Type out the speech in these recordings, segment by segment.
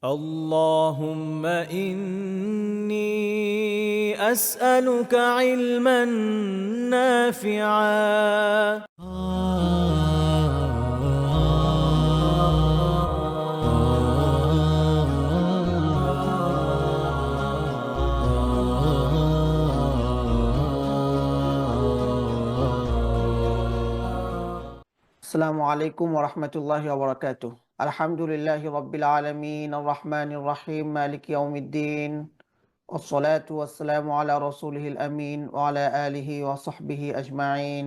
اللهم إني أسألك علما نافعا আসসালামু আলাইকুম ওয়া রাহমাতুল্লাহি ওয়া বারাকাতুহু। আলহামদুলিল্লাহি রাব্বিল আলামিন আর-রাহমানির রাহিম মালিকি ইয়াউমিদ্দিন। ওয়াসসালাতু ওয়াসসালামু আলা রাসূলিহিল আমিন ওয়া আলা আলিহি ওয়া সাহবিহি আজমাইন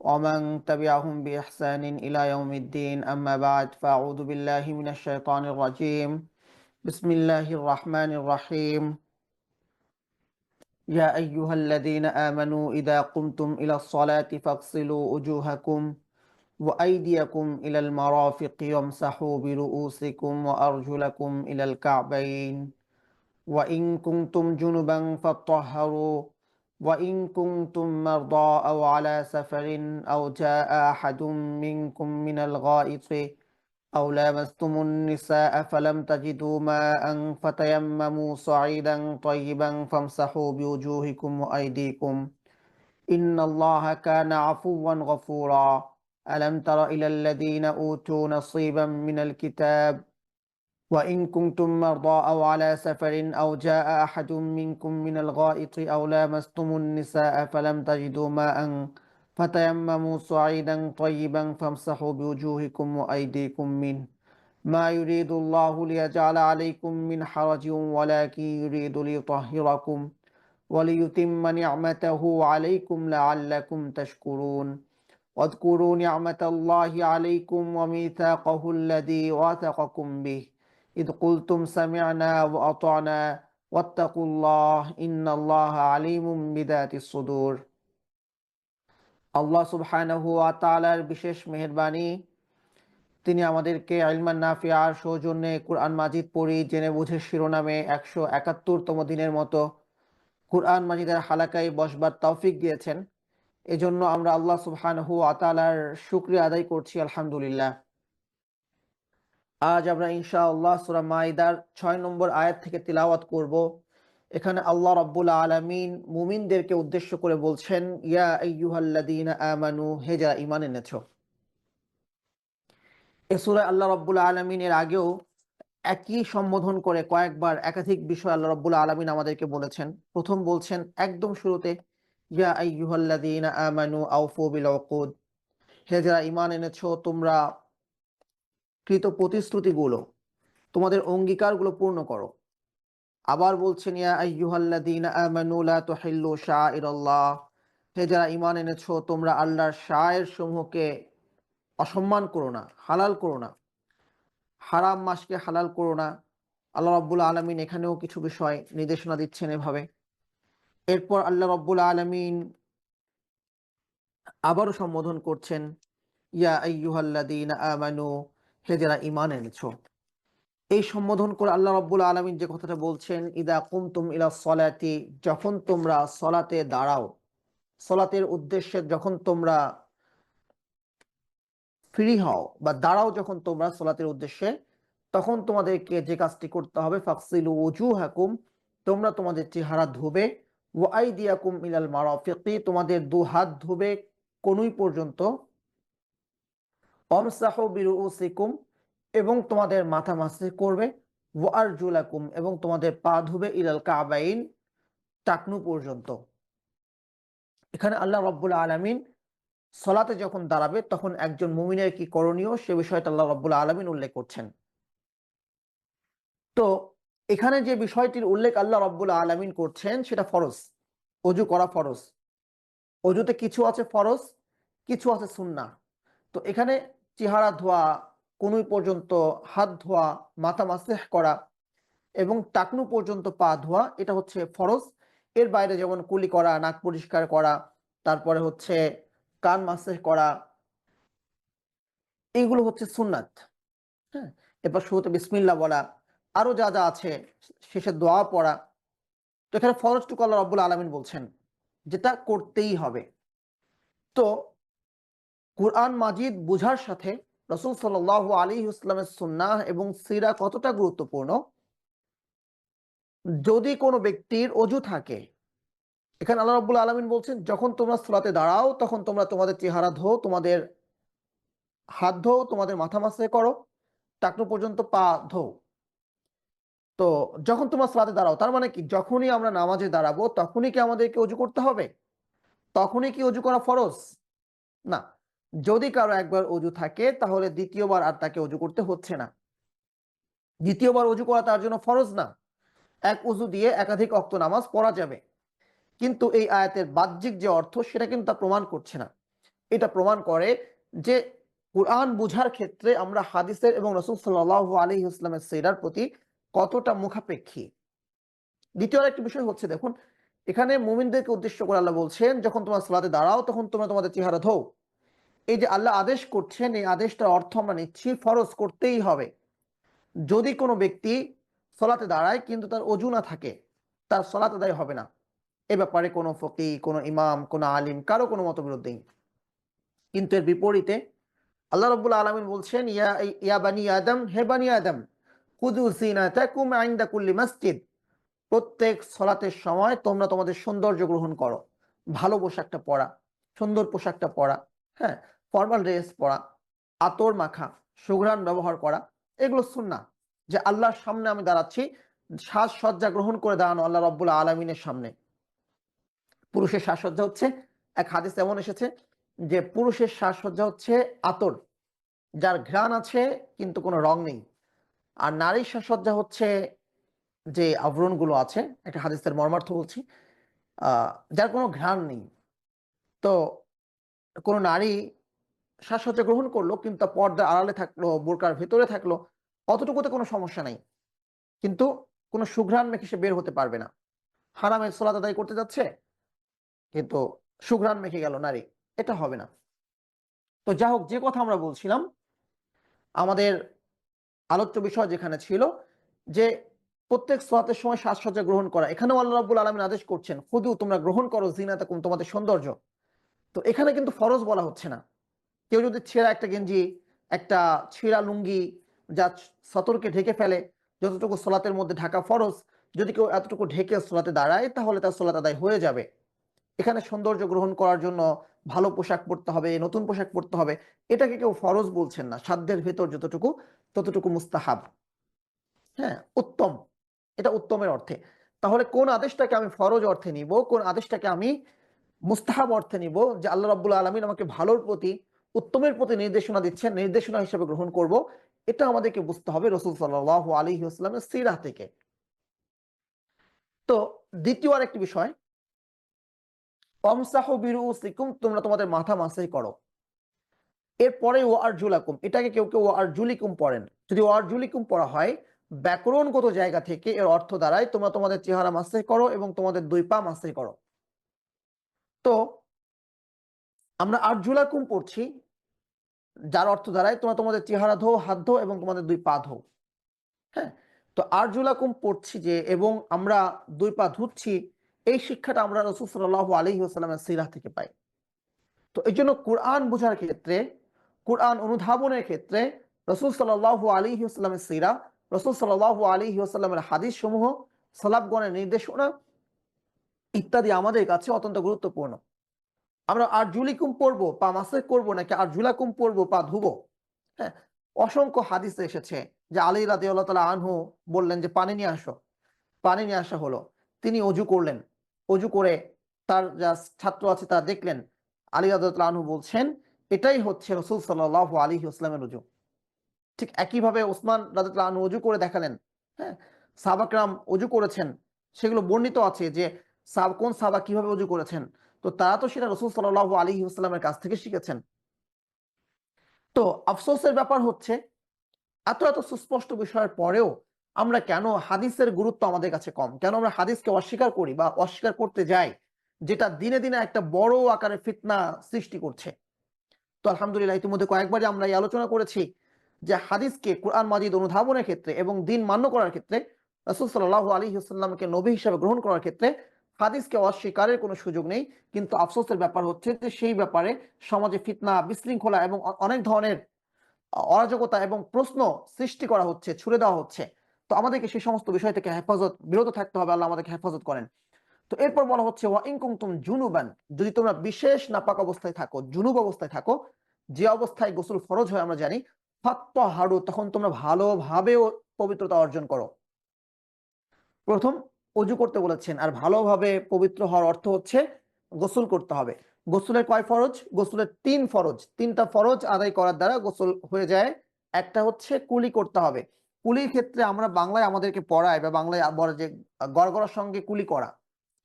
ওয়া মান তাবি'আহুম বিইহসানিন ইলা ইয়াউমিদ্দিন। আম্মা বা'দ, ফাআউযু বিল্লাহি মিনাশ শাইতানির রাজীম। বিসমিল্লাহির রাহমানির রাহিম। ইয়া আইয়ুহাল্লাযীনা আমানু ইযা কুমতুম ইলাস সালাতি ফাগসিলু উজুহাকুম وأيديكم إلى المرافق وامسحوا برؤوسكم وأرجلكم إلى الكعبين وإن كنتم جنبا فاطهروا وإن كنتم مرضى أو على سفر أو جاء أحد منكم من الغائط أو لامستم النساء فلم تجدوا ماء فتيمموا صعيدا طيبا فامسحوا بوجوهكم وأيديكم إن الله كان عفوا غفورا ألم تر إلى الذين أوتوا نصيبا من الكتاب وإن كنتم مرضى أو على سفر أو جاء أحد منكم من الغائط أو لامستم النساء فلم تجدوا ماء فتيمموا صعيدا طيبا فامسحوا بوجوهكم وأيديكم منه ما يريد الله ليجعل عليكم من حرج ولكن يريد ليطهركم وليتم نعمته عليكم لعلكم تشكرون واذكروا نعمة الله عليكم وميثاقه الذي واثقكم به إذ قلتم سمعنا وأطعنا واتقوا الله إن الله عليم بذات الصدور। আল্লাহ সুবহানাহু ওয়া তাআলার বিশেষ মেহেরবানি, তিনি আমাদেরকে ইলমান নাফিআর সৌজন্যে কুরআন মাজিদ পড়ি জেনে বুঝে শিরোনামে 171তম দিনের মতো কুরআন মাজিদের হালাকায় বসবার তৌফিক দিয়েছেন। এজন্য আমরা আল্লাহ সুবহানাহু ওয়া তাআলার শুকরিয়া আদায় করছি, আলহামদুলিল্লাহ। আজ আমরা ইনশাআল্লাহ সূরা মাইদার 6 নম্বর আয়াত থেকে তিলাওয়াত করব। এখানে আল্লাহ রাব্বুল আলামিন মুমিনদেরকে উদ্দেশ্য করে বলছেন, ইয়া আইয়ুহাল্লাযীনা আমানু, হে যারা ঈমান এনেছো। এই সূরায় আল্লাহ রাব্বুল আলামিন এর আগেও একই সম্বোধন করে কয়েকবার একাধিক বিষয় আল্লাহ রাব্বুল আলামিন আমাদেরকে বলেছেন। প্রথম বলছেন একদম শুরুতে, ইয়া আইয়ুহাল্লাযীনা আমানু আউফু বিল উকুদ, হে যারা ঈমান এনেছো তোমরা কৃত প্রতিশ্রুতিগুলো, তোমাদের অঙ্গীকারগুলো পূর্ণ করো। আবার বলছেন, ইয়া আইয়ুহাল্লাযীনা আমানু লা তুহিল্লু শাআইরাল্লাহ, হে যারা ঈমান এনেছো তোমরা আল্লাহর শায়ের সমূহকে অসম্মান করো না, হালাল করো না, হারাম মাসকে হালাল করো না। আল্লাহ রাব্বুল আলামিন এখানেও কিছু বিষয় নির্দেশনা দিচ্ছেন এভাবে। এরপর আল্লাহ রাব্বুল আলামিন আবারও সম্বোধন করছেন, ইয়া আইয়ুহাল্লাযীনা আমানু, হে যারা ঈমান এনেছো। এই সম্বোধন করে আল্লাহ রাব্বুল আলামিন যে কথাটা বলছেন, ইদা কুমতুম ইলাস সলাতি, যখন তোমরা সলাতে দাঁড়াও, সলাতের উদ্দেশ্যে যখন তোমরা ফ্রি হও বা দাঁড়াও, যখন তোমরা সলাতের উদ্দেশ্যে, তখন তোমাদেরকে যে কাজটি করতে হবে, ফাগসিলু উজুহাকুম, তোমরা তোমাদের চেহারা ধুবে, ওয়া আইদিয়াকুম ইলাল মারাফিকি, তোমাদের দু হাত ধুবে কনুই পর্যন্ত, ওয়ামসাহু বিরুউসিকুম, এবং তোমাদের মাথা মাসে করবে, ওয়া আরজুলাকুম, এবং তোমাদের পা ধুবে, ইলাল কাবাইন, টাকনু পর্যন্ত। এখানে আল্লাহ রাব্বুল আলামিন সলাতে যখন দাঁড়াবে তখন একজন মুমিনের কি করণীয় সে বিষয়টা আল্লাহ রাব্বুল আলামিন উল্লেখ করছেন। তো এখানে যে বিষয়টির উল্লেখ আল্লাহ রাব্বুল আলামিন করছেন সেটা ফরজ, ওযু করা ফরজ। ওযুতে কিছু আছে ফরজ, কিছু আছে সুন্নাহ। তো এখানে চেহারা ধোয়া, কনুই পর্যন্ত হাত ধোয়া, মাথা মাসেহ করা এবং টাকনু পর্যন্ত পা ধোয়া, এটা হচ্ছে ফরজ। এর বাইরে যেমন কুলি করা, নাক পরিষ্কার করা, তারপরে হচ্ছে কান মাসেহ করা, এইগুলো হচ্ছে সুন্নাত। হ্যাঁ, এরপর শুরুতে বিসমিল্লাহ বলা, আরো যা যা আছে, শেষে দোয়া পড়া। তো এখানে ফরজটুকু আল্লাহ রাব্বুল আলামিন বলছেন যেটা করতেই হবে। তো কুরআন মাজিদ বুঝার সাথে রাসূল সাল্লাল্লাহু আলাইহি ওয়াসাল্লামের সুন্নাহ এবং সিরা কতটা গুরুত্বপূর্ণ। যদি কোনো ব্যক্তির অজু থাকে, এখানে আল্লাহ রাব্বুল আলামিন বলছেন, যখন তোমরা সালাতে দাঁড়াও তখন তোমরা তোমাদের চেহারা ধোও, তোমাদের হাত ধোও, তোমাদের মাথা মাসে করো, টাকনু পর্যন্ত পা ধোও। তো যখন তোমরা সালাতে দাঁড়াও, তার মানে কি, যখনই আমরা নামাজে দাঁড়াবো তখনই কি আমাদেরকে অজু করতে হবে? তখনই কি অজু করা ফরজ? না। যদি কারো একবার অজু থাকে তাহলে দ্বিতীয়বার আর তাকে অজু করতে হচ্ছে না। দ্বিতীয়বার অজু করা তার জন্য ফরজ না। এক অজু দিয়ে একাধিক ওয়াক্ত নামাজ পড়া যাবে। কিন্তু এই আয়াতের বাহ্যিক যে অর্থ সেটা কিন্তু তা প্রমাণ করছে না। এটা প্রমাণ করে যে কুরআন বুঝার ক্ষেত্রে আমরা হাদিসের এবং রাসূল সাল্লাল্লাহু আলাইহি ওয়াসাল্লামের সিরার প্রতি কতটা মুখাপেক্ষী। দ্বিতীয় আরেকটি বিষয় হচ্ছে, দেখুন এখানে মুমিনদেরকে উদ্দেশ্য করে আল্লাহ বলছেন, যখন তোমরা সালাতে দাঁড়াও তখন তোমরা তোমাদের চেহারা ধোও। এই যে আল্লাহ আদেশ করছেন, এই আদেশটার অর্থ আমরা নিচ্ছি ফরজ করতেই হবে। যদি কোনো ব্যক্তি সালাতে দাঁড়ায় কিন্তু তার অজু না থাকে, তার সালাত আদায় হবে না। এ ব্যাপারে কোনো ফকিহ, কোনো ইমাম, কোনো আলিম কারো কোনো মতবিরোধ নেই। কিন্তু এর বিপরীতে আল্লাহ রাব্বুল আলামিন বলছেন, ইয়া বানি আদম, হে বানি আদম, খুযু যিনাতাকুম ইনদা কুল্লি মসজিদ। প্রত্যেক সালাতের সময় তোমরা তোমাদের সৌন্দর্য গ্রহণ করো। ভালো পোশাকটা পরা, সুন্দর পোশাকটা পরা, হ্যাঁ, ফরমাল ড্রেস পরা, আতর মাখা, সুঘ্রাণ ব্যবহার করা, এগুলো সুন্নাহ। যে আল্লাহর সামনে আমি দাঁড়াচ্ছি, সাজসজ্জা গ্রহণ করে দাঁড়ানো আল্লাহ রাব্বুল আলামিনের সামনে। পুরুষের সাজসজ্জা হচ্ছে, এক হাদিস এমন এসেছে যে পুরুষের সাজসজ্জা হচ্ছে আতর, যার ঘ্রাণ আছে কিন্তু কোনো রং নেই। আর নারীর সাজসজ্জা হচ্ছে যে আবরণগুলো আছে, একটা হাদিসের মর্মার্থ বলছি, যার কোনো ঘ্রাণ নেই। তো কোনো নারী সাজসজ্জা গ্রহণ করলো কিন্তু তার পর্দার আড়ালে থাকলো, বোরকার ভেতরে থাকলো, অতটুকুতে কোনো সমস্যা নাই। কিন্তু কোনো সুঘ্রাণ মেখে সে বের হতে পারবে না। হারামের সালাত আদায় করতে যাচ্ছে কিন্তু সুঘ্রাণ মেখে গেল নারী, এটা হবে না। তো যা হোক, যে কথা আমরা বলছিলাম, আমাদের আলোচ্য বিষয় যেখানে ছিল যে প্রত্যেক সালাতের সময় সাজসজ্জা গ্রহণ করা, এখানেও আল্লাহ রাব্বুল আলামিন আদেশ করছেন, খুদু তোমরা গ্রহণ করো যিনাতাকুম, তোমাদের সৌন্দর্য। তো এখানে কিন্তু ফরজ বলা হচ্ছে না। কেউ যদি ছেঁড়া একটা গেঞ্জি, একটা ছেঁড়া লুঙ্গি যা সতরকে ঢেকে ফেলে, যতটুকু সালাতের মধ্যে ঢাকা ফরজ, যদি কেউ এতটুকু ঢেকে সালাতে দাঁড়ায় তাহলে তার সালাত আদায় হয়ে যাবে। এখানে সৌন্দর্য গ্রহণ করার জন্য ভালো পোশাক পরতে হবে, নতুন পোশাক পরতে হবে, এটাকে কেউ ফরজ বলছেন না। সাধ্যের ভেতর যতটুকু, ততটুকু মুস্তাহাব, হ্যাঁ, উত্তম। এটা উত্তমের অর্থে। তাহলে কোন আদেশটাকে আমি ফরজ অর্থে নিব, কোন আদেশটাকে আমি মুস্তাহাব অর্থে নিব, যে আল্লাহ রাব্বুল আলামিন আমাকে ভালোর প্রতি, উত্তমের প্রতি নির্দেশনা দিচ্ছেন, নির্দেশনা হিসেবে গ্রহণ করব, এটা আমাদেরকে বুঝতে হবে রাসূল সাল্লাল্লাহু আলাইহি ওয়াসাল্লামের সিরাহ থেকে। তো দ্বিতীয় আরেকটি বিষয়, ওয়ামসাহু বিরুউসিকুম, তোমরা তোমাদের মাথা মাসাই করো। এরপরে ও আরজুলাকুম, এটাকে কেউ কেউ ও আরজুলিকুম পড়েন। যদি ও আরজুলিকুম পড়া হয়, ব্যাকরণগত জায়গা থেকে এর অর্থ দাঁড়ায় তোমরা তোমাদের চেহারা মাসাই করো এবং তোমাদের দুই পা মাসাই করো। তো আমরা আরজুলাকুম পড়ছি, যার অর্থ দাঁড়ায় তোমরা তোমাদের চেহারা ধো, হাত ধো এবং তোমাদের দুই পা ধো। হ্যাঁ, তো আরজুলাকুম পড়ছি যে, এবং আমরা দুই পা ধুচ্ছি, এই শিক্ষাটা আমরা রাসূল সাল্লাল্লাহু আলাইহি ওয়াসাল্লামের সিরাহ থেকে পাই। তো এই জন্য কোরআন বোঝার ক্ষেত্রে, কোরআন অনুধাবনের ক্ষেত্রে রাসূল সাল্লাল্লাহু আলাইহি ওয়াসাল্লামের সিরাহ, রাসূল সাল্লাল্লাহু আলাইহি ওয়াসাল্লামের হাদিস সমূহ, সালাফগণের নির্দেশনা ইত্যাদি আমাদের কাছে অত্যন্ত গুরুত্বপূর্ণ। আমরা আরজুলিকুম পড়বো, পা মাসে করবো, নাকি আরজুলাকুম পড়বো, পা ধুবো? হ্যাঁ, অসংখ্য হাদিসে এসেছে যে আলী রাদিয়াল্লাহু তাআলা আনহু বললেন যে পানি নিয়ে আসো। পানি নিয়ে আসা হলো। তিনি অজু করলেন। অজু করে তার যা ছাত্র আছে তারা দেখলেন। আলী রাদিয়াল্লাহু তাআলা আনহু বলছেন, এটাই হচ্ছে রাসূল সাল্লাল্লাহু আলাইহি ওয়াসাল্লামের অজু। ঠিক একইভাবে ওসমান রাদিয়াল্লাহু তাআলা আনহু অজু করে দেখালেন। হ্যাঁ? সাহাবা কেরাম অজু করেছেন। সেগুলো বর্ণিত আছে যে কোন সাহাবা কিভাবে অজু করেছেন। তো তারা তো সেটা রাসূল সাল্লাল্লাহু আলাইহি ওয়াসাল্লামের কাছ থেকে শিখেছেন। তো আফসোসের ব্যাপার হচ্ছে, এত এত সুস্পষ্ট বিষয়ের পরেও আমরা কেন, হাদিসের গুরুত্ব আমাদের কাছে কম, কেন আমরা হাদিসকে অস্বীকার করি বা অস্বীকার করতে যাই, যেটা দিনে দিনে একটা বড় আকারে ফিতনা সৃষ্টি করছে। তো আলহামদুলিল্লাহ ইতিমধ্যে কয়েকবারই আমরা এই আলোচনা করেছি যে হাদিসকে কোরআন মাজিদ অনুধাবনের ক্ষেত্রে এবং দিন মান্য করার ক্ষেত্রে, রাসূল সাল্লাল্লাহু আলাইহি ওয়াসাল্লামকে নবী হিসেবে গ্রহণ করার ক্ষেত্রে হাদিসকে অস্বীকারের কোনো সুযোগ নেই। কিন্তু আফসোসের ব্যাপার হচ্ছে যে সেই ব্যাপারে সমাজে ফিতনা, বিশৃঙ্খলা এবং অনেক ধরনের অরাজকতা এবং প্রশ্ন সৃষ্টি করা হচ্ছে, ছুড়ে দেওয়া হচ্ছে। তো আমাদেরকে সেই সমস্ত বিষয় থেকে বিরত থাকতে হবে। আল্লাহ আমাদেরকে হেফাজত করেন। তো এরপর বলা হচ্ছে ওয়া ইন কুনতুম জুনুবান, যদি তোমরা বিশেষ নাপাক অবস্থায় থাকো, জুনুব অবস্থায় থাকো, যে অবস্থায় গোসল ফরজ হয় আমরা জানি, ফাত্তাহারু, তখন তোমরা ভালোভাবে পবিত্রতা অর্জন করো। প্রথম অজু করতে বলেছেন, আর ভালোভাবে পবিত্র হওয়ার অর্থ হচ্ছে গোসল করতে হবে। গোসলের কয় ফরজ? গোসলের ৩ ফরজ। ৩টা ফরজ আদায় করার দ্বারা গোসল হয়ে যায়। একটা হচ্ছে কুলি করতে হবে। কুলির ক্ষেত্রে আমরা বাংলায় আমাদেরকে পড়ায় বা বাংলায় বলে যে গড়গড়ার সঙ্গে কুলি করা।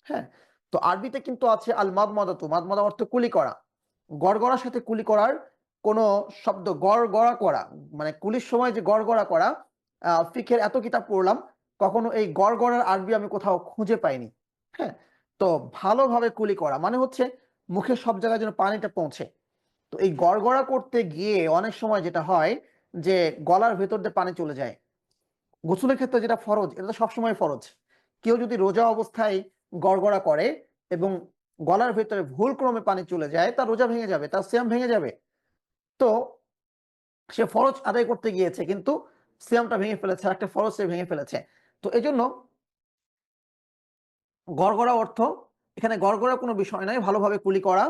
হ্যাঁ? তো আরবিতে কিন্তু আছে আল মাদমাদাতু, মাদমাদা অর্থ কুলি করা। গড়গড়ার সাথে কুলি করার কোনো শব্দ, গড়গড়া করা, মানে কুলির সময় যে গড়গড়া করা, ফিকহের এত কিতাব পড়লাম, কখনো এই গড়গড়ার আরবি আমি কোথাও খুঁজে পাইনি। হ্যাঁ? তো ভালোভাবে কুলি করা মানে হচ্ছে মুখের সব জায়গায় যেন পানিটা পৌঁছে। তো এই গড়গড়া করতে গিয়ে অনেক সময় যেটা হয় যে গলার ভেতর দিয়ে পানি চলে যায়। গোসলের ক্ষেত্রে যেটা ফরজ, এটা তো সবসময় ফরজ। কেউ যদি রোজা অবস্থায় গড়গড়া করে এবং গলার ভেতরে ভুলক্রমে পানি চলে যায়, তার রোজা ভেঙে যাবে, তার সিয়াম ভেঙে যাবে। তো সে ফরজ আদায় করতে গিয়েছে কিন্তু সিয়ামটা ভেঙে ফেলেছে, একটা ফরজ সে ভেঙে ফেলেছে। তো এজন্য গড়গড়া অর্থ, এখানে গড়গড়া কোনো বিষয় নয়, ভালোভাবে কুলি করা।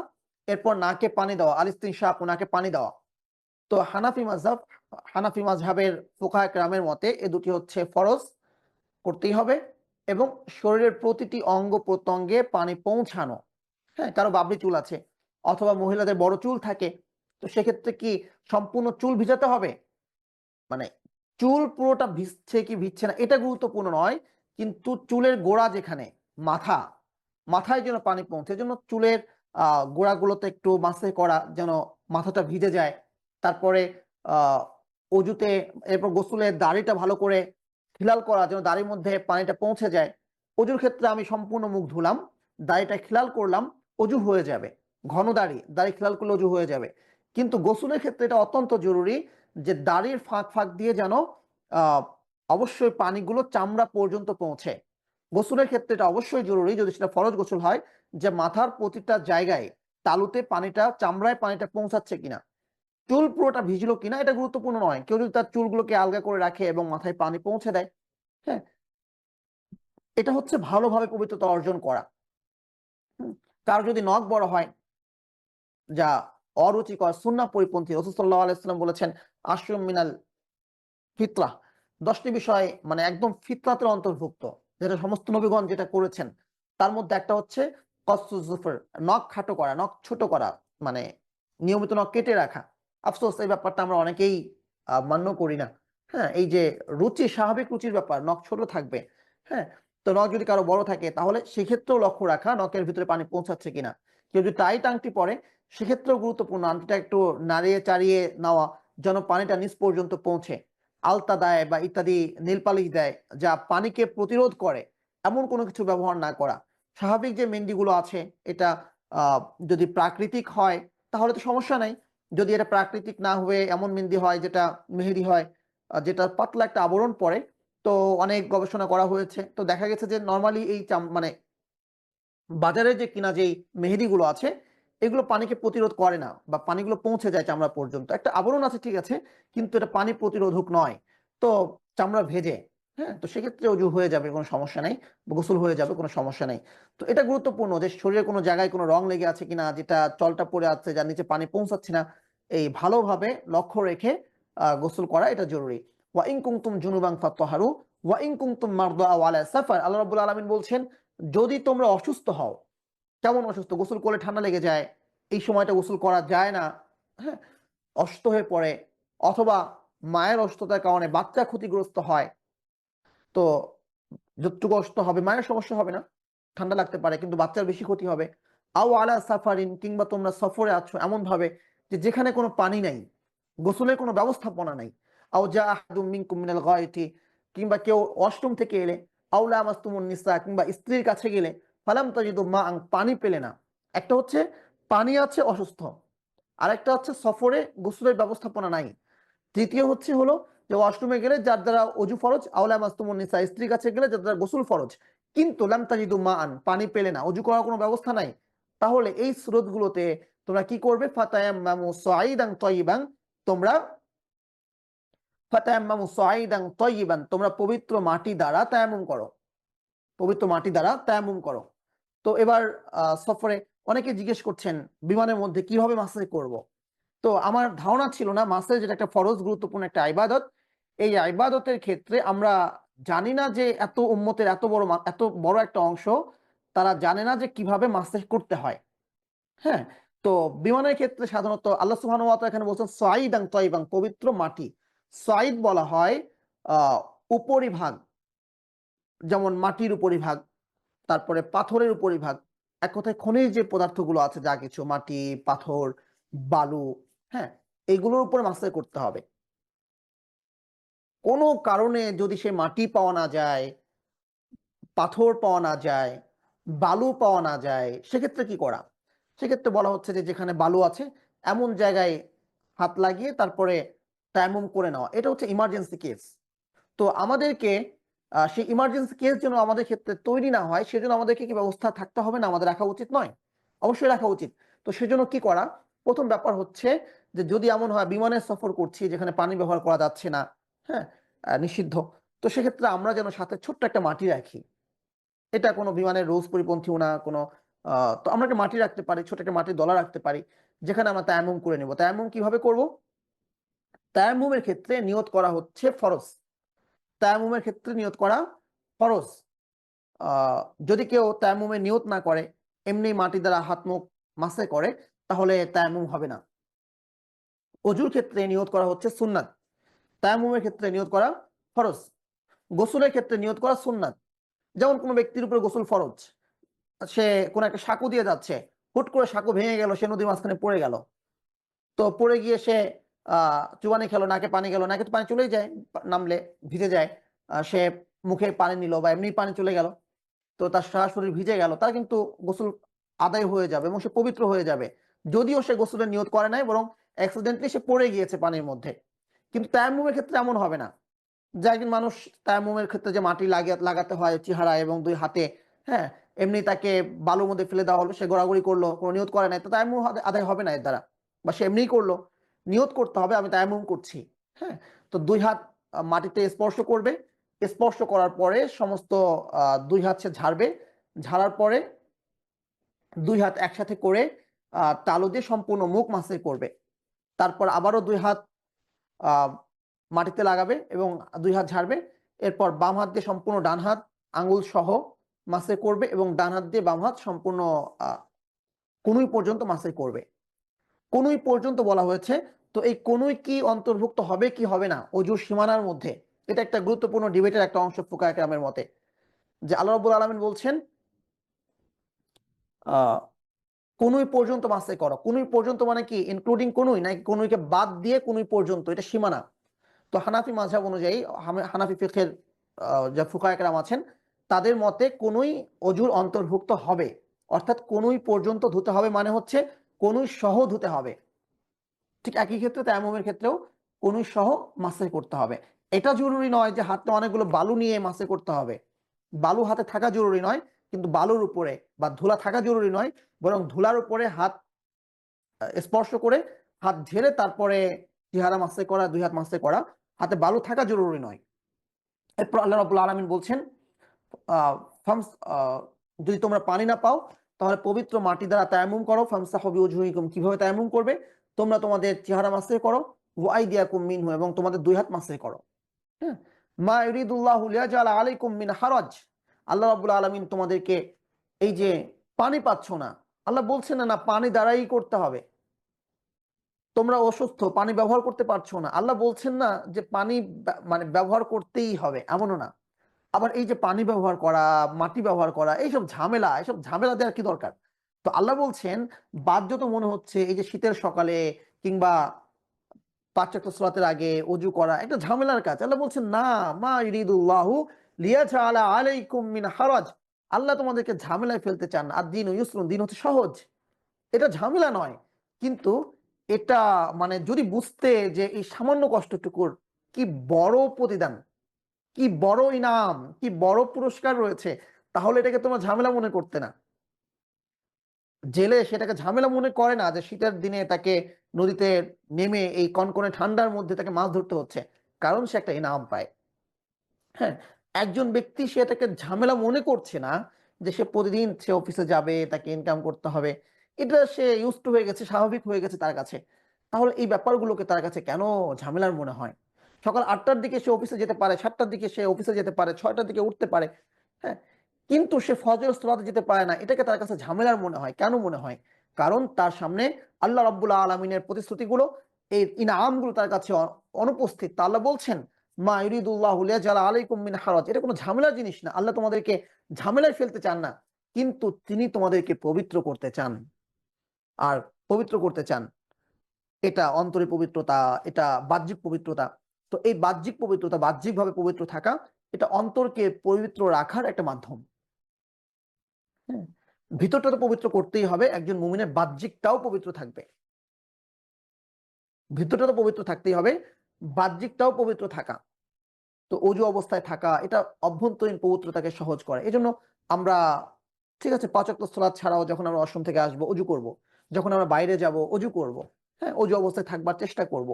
এরপর নাকে পানি দেওয়া, আল-ইস্তিনশাক, নাকে পানি দেওয়া। তো হানাফি মাযহাবের ফুকাহায়ে কেরামের মতে এ দুটি হচ্ছে ফরজ, করতেই হবে, এবং শরীরের প্রতিটি অঙ্গ প্রত্যঙ্গে পানি পৌঁছানো। হ্যাঁ? কারো বাবরি চুল আছে অথবা মহিলাদের বড় চুল থাকে। তো সেক্ষেত্রে কি সম্পূর্ণ চুল ভিজাতে হবে? মানে চুল পুরোটা ভিজছে কি ভিজছে না এটা গুরুত্বপূর্ণ নয়। কিন্তু চুলের গোড়া যেখানে, মাথা, মাথায় যেন পানি পৌঁছে। এজন্য চুলের গোড়াগুলোতে একটু মাসে করা যেন মাথাটা ভিজে যায়। তারপরে আ অজুতে, এরপর গোসলে দাড়িটা ভালো করে খিলাল করা যেন দাড়ির মধ্যে পানিটা পৌঁছে যায়। অজুর ক্ষেত্রে আমি সম্পূর্ণ মুখ ধুলাম, দাড়িটা খিলাল করলাম, অজু হয়ে যাবে। ঘন দাড়ি, দাড়ি খিলাল করলে অজু হয়ে যাবে। কিন্তু গোসলের ক্ষেত্রে এটা অত্যন্ত জরুরি যে দাড়ির ফাঁক দিয়ে যেন আ অবশ্যই পানিগুলো চামড়া পর্যন্ত পৌঁছে। গোসলের ক্ষেত্রে এটা অবশ্যই জরুরি, যদি সেটা ফরজ গোসল হয়, যে মাথার প্রতিটা জায়গায় তালুতে পানিটা, চামড়ায় পানিটা পৌঁছাচ্ছে কিনা। চুল পুরোটা ভিজলো কিনা এটা গুরুত্বপূর্ণ নয়। কেউ যদি তার চুলগুলোকে আলগা করে রাখে এবং মাথায় পানি পৌঁছে দেয়, হ্যাঁ? এটা হচ্ছে ভালোভাবে পবিত্রতা অর্জন করা। হুম? কারো যদি নখ বড় হয়, যা অরুচিকর, সুন্নাহ পরিপন্থী, রাসূল সাল্লাল্লাহু আলাইহি ওয়াসাল্লাম বলেছেন, আশরুম মিনাল ফিতরাহ, ১০ টি বিষয় মানে একদম ফিতরাতের অন্তর্ভুক্ত। যেটা সমস্ত নবীগণ যেটা করেছেন। তার মধ্যে একটা হচ্ছে কসুস জুফর, নখ খাটো করা, নখ ছোট করা, মানে নিয়মিত নখ কেটে রাখা। আফসোস এই ব্যাপারটা আমরা অনেকেই মান্য করি না। হ্যাঁ? এই যে রুচি, স্বাভাবিক রুচির ব্যাপার, নখ ছোট থাকবে। হ্যাঁ? তো নখ যদি কারো বড় থাকে তাহলে সেক্ষেত্রেও লক্ষ্য রাখা নখের ভিতরে পানি পৌঁছাচ্ছে কিনা। কেউ যদি টাইট আংটি পরে সেক্ষেত্রেও গুরুত্বপূর্ণ আংটিটা একটু নাড়িয়ে চাড়িয়ে নেওয়া যেন পানিটা নিচ পর্যন্ত পৌঁছে। আলতা দেয় বা ইত্যাদি নেল পালিশ দেয় যা পানিকে প্রতিরোধ করে, এমন কোনো কিছু ব্যবহার না করা। স্বাভাবিক যে মেহেন্দিগুলো আছে এটা আ যদি প্রাকৃতিক হয় তাহলে তো সমস্যা নাই। যদি এটা প্রাকৃতিক না হয়ে এমন মেহেন্দি হয় যেটা মেহেদি হয়, যেটা পাতলা একটা আবরণ পড়ে, তো অনেক গবেষণা করা হয়েছে। তো দেখা গেছে যে নরমালি এই মানে বাজারে যে কিনা যেই মেহেদিগুলো আছে, এগুলো পানিকে প্রতিরোধ করে না বা পানিগুলো পৌঁছে যায় চামড়া পর্যন্ত। একটা আবরণ আছে ঠিক আছে, কিন্তু এটা পানি প্রতিরোধক নয়। তো চামড়া ভেজে, হ্যাঁ? তো সেক্ষেত্রে অজু হয়ে যাবে, কোনো সমস্যা নাই। গোসল হয়ে যাবে, কোনো সমস্যা নাই। তো এটা গুরুত্বপূর্ণ যে শরীরে কোনো জায়গায় কোনো রং লেগে আছে কিনা, যেটা চলটা পড়ে আছে, যার নিচে পানি পৌঁছাচ্ছে না, এই ভালোভাবে লক্ষ্য রেখে গোসল করা এটা জরুরি। ওয়া ইন কুনতুম জুনুবান ফাত্তাহারু ওয়া ইন কুনতুম মারদা আও আলা সাফার, আল্লাহ রাব্বুল আলামিন বলছেন, যদি তোমরা অসুস্থ হও, কেমন অসুস্থ? গোসল করলে ঠান্ডা লেগে যায়। এই সময়টা গোসল করা যায় না। হ্যাঁ? অসুস্থ হয়ে পড়ে, অথবা মায়ের অসুস্থতার কারণে বাচ্চা ক্ষতিগ্রস্ত হয়। তো যতটুকু অসুস্থ হবে মায়ের সমস্যা হবে না। ঠান্ডা লাগতে পারে কিন্তু বাচ্চার বেশি ক্ষতি হবে। আও আলা সাফারিন, কিংবা তোমরা সফরে আছো এমনভাবে যে যেখানে কোনো পানি নাই, গোসলের কোনো ব্যবস্থাপনা নাই। আও জা আহাদুম মিনকুম মিনাল গায়তি, কিংবা কেউ ওয়াশরুম থেকে এলে, আও লামাসতুমুন নিসা, কিংবা স্ত্রীর কাছে গেলে, ফালাম তাজিদু মাআন, পানি পেলে না। একটা হচ্ছে পানি আছে, অসুস্থ। আরেকটা হচ্ছে সফরে গোসলের ব্যবস্থাপনা নাই। তৃতীয় হলো যে ওয়াশরুমে গেলে যার দ্বারা অজু ফরজ, আওলা মাসতুমুন নিসা, স্ত্রীর কাছে গেলে যার দ্বারা গোসল ফরজ। কিন্তু লাম তাজিদু মাআন, পানি পেলে না, অজু করার কোনো ব্যবস্থা নাই। তাহলে এই সুরতগুলোতে তোমরা কি করবে? ফাতায়াম্মামু সাঈদান তাইয়িবান, তোমরা ফাতায়াম্মামু সাঈদান তাইয়িবান, তোমরা পবিত্র মাটি দ্বারা তায়াম্মুম করো, পবিত্র মাটি দ্বারা তায়াম্মুম করো। তো এবার সফরে অনেকে জিজ্ঞেস করছেন বিমানের মধ্যে কিভাবে মাসাজ করব। তো আমার ধারণা ছিল না মাসাজ যেটা একটা ফরজ গুরুত্বপূর্ণ একটা ইবাদত, এই ইবাদতের ক্ষেত্রে আমরা জানি না যে এত উম্মতের এত বড় একটা অংশ তারা জানে না যে কিভাবে মাসাজ করতে হয়। হ্যাঁ, তো বিমানের ক্ষেত্রে সাধারণত আল্লাহ সুবহানাহু ওয়া তাআলা এখানে বলছেন সাঈদান তাইয়িবান, পবিত্র মাটি। সাঈদ বলা হয় উপরিভাগ, যেমন মাটির উপরিভাগ, তারপরে পাথরের উপরিভাগ। এক কথায় খনিজ যে পদার্থগুলো আছে যা কিছু মাটি, পাথর, বালু, হ্যাঁ, এগুলোর উপরে মাসাজ করতে হবে। কোনো কারণে যদি সে মাটি পাওয়া না যায়, পাথর পাওয়া না যায়, বালু পাওয়া না যায়, সেক্ষেত্রে কি করা? সেক্ষেত্রে বলা হচ্ছে যে যেখানে বালু আছে এমন জায়গায় হাত লাগিয়ে তারপরে তায়াম্মুম করে নেওয়া। এটা হচ্ছে ইমার্জেন্সি কেস। তো আমাদেরকে সেই ইমার্জেন্সি কেস যেন আমাদের ক্ষেত্রে তৈরি না হয় সেজন্য আমাদেরকে কি ব্যবস্থা থাকতে হবে না? আমাদের রাখা উচিত নয়? অবশ্যই রাখা উচিত। তো সেজন্য কি করা? ১ম ব্যাপার হচ্ছে যে যদি এমন হয় বিমানের সফর করছি যেখানে পানি ব্যবহার করা যাচ্ছে না, হ্যাঁ? নিষিদ্ধ। তো সেক্ষেত্রে আমরা যেন সাথে ছোট্ট একটা মাটি রাখি। এটা কোনো বিমানের রুলস পরিপন্থীও না, কোনো আ তো আমরা একটা মাটি রাখতে পারি, ছোট একটা মাটির দলা রাখতে পারি, যেখানে আমরা তায়াম্মুম করে নিব। তায়াম্মুম কিভাবে করব? তায়াম্মুমের ক্ষেত্রে নিয়ত করা হচ্ছে ফরজ। তায়াম্মুমের ক্ষেত্রে নিয়ত করা ফরজ। আ যদি কেউ তায়াম্মুমে নিয়ত না করে, এমনি মাটি দ্বারা হাত মুখ মাসে করে, তাহলে তায়াম্মুম হবে না। অজুর ক্ষেত্রে নিয়ত করা হচ্ছে সুন্নাত। তায়াম্মুমের ক্ষেত্রে নিয়ত করা ফরজ। গোসলের ক্ষেত্রে নিয়ত করা সুন্নাত। যেমন কোনো ব্যক্তির উপরে গোসল ফরজ। সে কোনো একটা সাঁকো দিয়ে যাচ্ছে, হুট করে সাঁকো ভেঙে গেল, সে নদীর মাঝখানে পড়ে গেল। তো পড়ে গিয়ে সে আ চুবানি খেলো, নাকে পানি গেল, নাকে তো পানি চলেই যায়, নামলে ভিজে যায়। সে মুখে পানি নিল বা এমনি পানি চলে গেল। তো তার সারা শরীর ভিজে গেল, তার কিন্তু গোসল আদায় হয়ে যাবে এবং সে পবিত্র হয়ে যাবে। যদিও সে গোসলের নিয়ত করে নাই, বরং অ্যাক্সিডেন্টালি সে পড়ে গিয়েছে পানির মধ্যে। কিন্তু তায়াম্মুমের ক্ষেত্রে এমন হবে না। যে একজন মানুষ তায়াম্মুমের ক্ষেত্রে যে মাটি লাগাতে হয় চেহারায় এবং ২ হাতে, হ্যাঁ? এমনি তাকে বালুর মধ্যে ফেলে দেওয়া হলো, সে গড়াগড়ি করলো, কোনো নিয়ত করে নাই, তো তায়াম্মুম আদায় হবে না এর দ্বারা। বা সে এমনিই করলো। নিয়ত করতে হবে আমি তায়াম্মুম করছি, হ্যাঁ? তো ২ হাত মাটিতে স্পর্শ করবে। স্পর্শ করার পরে সমস্ত ২ হাত সে ঝাড়বে। ঝাড়ার পরে ২ হাত একসাথে করে তালু দিয়ে সম্পূর্ণ মুখ মাসে করবে। তারপর আবারও ২ হাত আ মাটিতে লাগাবে এবং ২ হাত ঝাড়বে। এরপর বাম হাত দিয়ে সম্পূর্ণ ডান হাত আঙ্গুল সহ মাসে করবে এবং ডান হাত দিয়ে বাম হাত সম্পূর্ণ আ কনুই পর্যন্ত মাসে করবে। কনুই পর্যন্ত বলা হয়েছে। তো এই কনুই কি অন্তর্ভুক্ত হবে কি হবে না অজুর সীমানার মধ্যে? এটা একটা গুরুত্বপূর্ণ ডিবেটের একটা অংশ ফুকাহা কেরামের মতে। যে আল্লাহ রাব্বুল আলামিন বলছেন আ কনুই পর্যন্ত মাসে করো। কনুই পর্যন্ত মানে কি ইনক্লুডিং কনুই নাকি কনুইকে বাদ দিয়ে কনুই পর্যন্ত? এটা সীমানা। তো হানাফি মাযহাব অনুযায়ী হানাফি ফিকহের যে ফুকাহা কেরাম আছেন তাদের মতে কনুই অজুর অন্তর্ভুক্ত হবে। অর্থাৎ কনুই পর্যন্ত ধুতে হবে মানে হচ্ছে কনুই সহ ধুতে হবে। ঠিক একই ক্ষেত্রে তায়াম্মুমের ক্ষেত্রেও কনুই সহ মাসে করতে হবে। এটা জরুরি নয় যে হাতে অনেকগুলো বালু নিয়ে মাসে করতে হবে। বালু হাতে থাকা জরুরি নয়, কিন্তু বালুর উপরে বা ধুলা থাকা জরুরি নয়, বরং ধুলার উপরে হাত স্পর্শ করে হাত ঝেড়ে তারপরে চেহারা মাসে করা, ২ হাত মাসে করা। হাতে বালু থাকা জরুরি নয়। এরপর আল্লাহ রাব্বুল আলামিন বলছেন আ ফামস আ যদি তোমরা পানি না পাও তাহলে পবিত্র মাটি দ্বারা তায়াম্মুম করো। ফামসাহু বিওজুহিকুম, কিভাবে তায়াম্মুম করবে? তোমরা তোমাদের চেহারা মাসে করো। ওয়া আইদিয়াকুম মিনহু, এবং তোমাদের ২ হাত মাসে করো। হ্যাঁ? মা ইউরিদুল্লাহু লিয়াজআলা আলাইকুম মিন হারাজ। আল্লাহ রাব্বুল আলামিন তোমাদেরকে এই যে পানি পাচ্ছ না, আল্লাহ বলছেন না, না পানি দ্বারাই করতে হবে। তোমরা অসুস্থ, পানি ব্যবহার করতে পারছো না। আল্লাহ বলছেন না যে পানি মানে ব্যবহার করতেই হবে, এমনও না। আবার এই যে পানি ব্যবহার করা, মাটি ব্যবহার করা, এইসব ঝামেলা দেওয়ার কি দরকার? তো আল্লাহ বলছেন, বাহ্যত মনে হচ্ছে এই যে শীতের সকালে কিংবা ৫ ওয়াক্ত সালাতের আগে অজু করা একটা ঝামেলার কাজ। আল্লাহ বলছেন, না, মা ইউরিদুল্লাহু লিয়াজআলা আলাইকুম মিন হারাজ। আল্লাহ তোমাদেরকে ঝামেলায় ফেলতে চান না। আদ-দীনু ইউসরুন, দিন হচ্ছে সহজ। এটা ঝামেলা নয়। কিন্তু এটা মানে যদি বুঝতে যে এই সামান্য কষ্টটুকুর কি বড় প্রতিদান, কি বড় ইনাম, কি বড় পুরস্কার রয়েছে, তাহলে এটাকে তোমরা ঝামেলা মনে করতে না। জেলে সেটাকে ঝামেলা মনে করে না যে শীতের দিনে তাকে নদীতে নেমে এই কনকনে ঠান্ডার মধ্যে তাকে মাছ ধরতে হচ্ছে। কারণ সে একটা ইনাম পায়। হ্যাঁ, একজন ব্যক্তি সে এটাকে ঝামেলা মনে করছে না যে সে প্রতিদিন সে অফিসে যাবে, তাকে ইনকাম করতে হবে। এটা সে ইউজড টু হয়ে গেছে, স্বাভাবিক হয়ে গেছে তার কাছে। তাহলে এই ব্যাপারগুলোকে তার কাছে কেন ঝামেলার মনে হয়? সকাল ৮টার দিকে সে অফিসে যেতে পারে, ৭টার দিকে সে অফিসে যেতে পারে, ৬টার দিকে উঠতে পারে। হ্যাঁ? কিন্তু সে ফজর সালাতে যেতে পারে না। এটাকে তার কাছে ঝামেলার মনে হয়। কেন মনে হয়? কারণ তার সামনে আল্লাহ রাব্বুল আলামিনের প্রতিশ্রুতিগুলো, এই ইনামগুলো তার কাছে অনুপস্থিত। তা আল্লাহ বলছেন, মা ইউরিদুল্লাহু লিয়াজআলা আলাইকুম মিন হারাজ। এটা কোনো ঝামেলার জিনিস না। আল্লাহ তোমাদেরকে ঝামেলায় ফেলতে চান না। কিন্তু তিনি তোমাদেরকে পবিত্র করতে চান। আর পবিত্র করতে চান। এটা অন্তরে পবিত্রতা, এটা বাহ্যিক পবিত্রতা। তো এই বাহ্যিক পবিত্রতা, বাহ্যিকভাবে পবিত্র থাকা, এটা অন্তরকে পবিত্র রাখার একটা মাধ্যম। হ্যাঁ? ভিতরটা তো পবিত্র করতেই হবে। একজন মুমিনের বাহ্যিকটাও পবিত্র থাকবে। ভিতরটা তো পবিত্র থাকতেই হবে, বাহ্যিকটাও পবিত্র থাকা। তো অজু অবস্থায় থাকা এটা অভ্যন্তরীণ পবিত্রতাকে সহজ করে। এজন্য আমরা, ঠিক আছে, ৫ ওয়াক্ত সালাত ছাড়াও যখন আমরা ওয়াশরুম থেকে আসবো অজু করব। যখন আমরা বাইরে যাব অজু করব। হ্যাঁ, অজু অবস্থায় থাকবার চেষ্টা করব।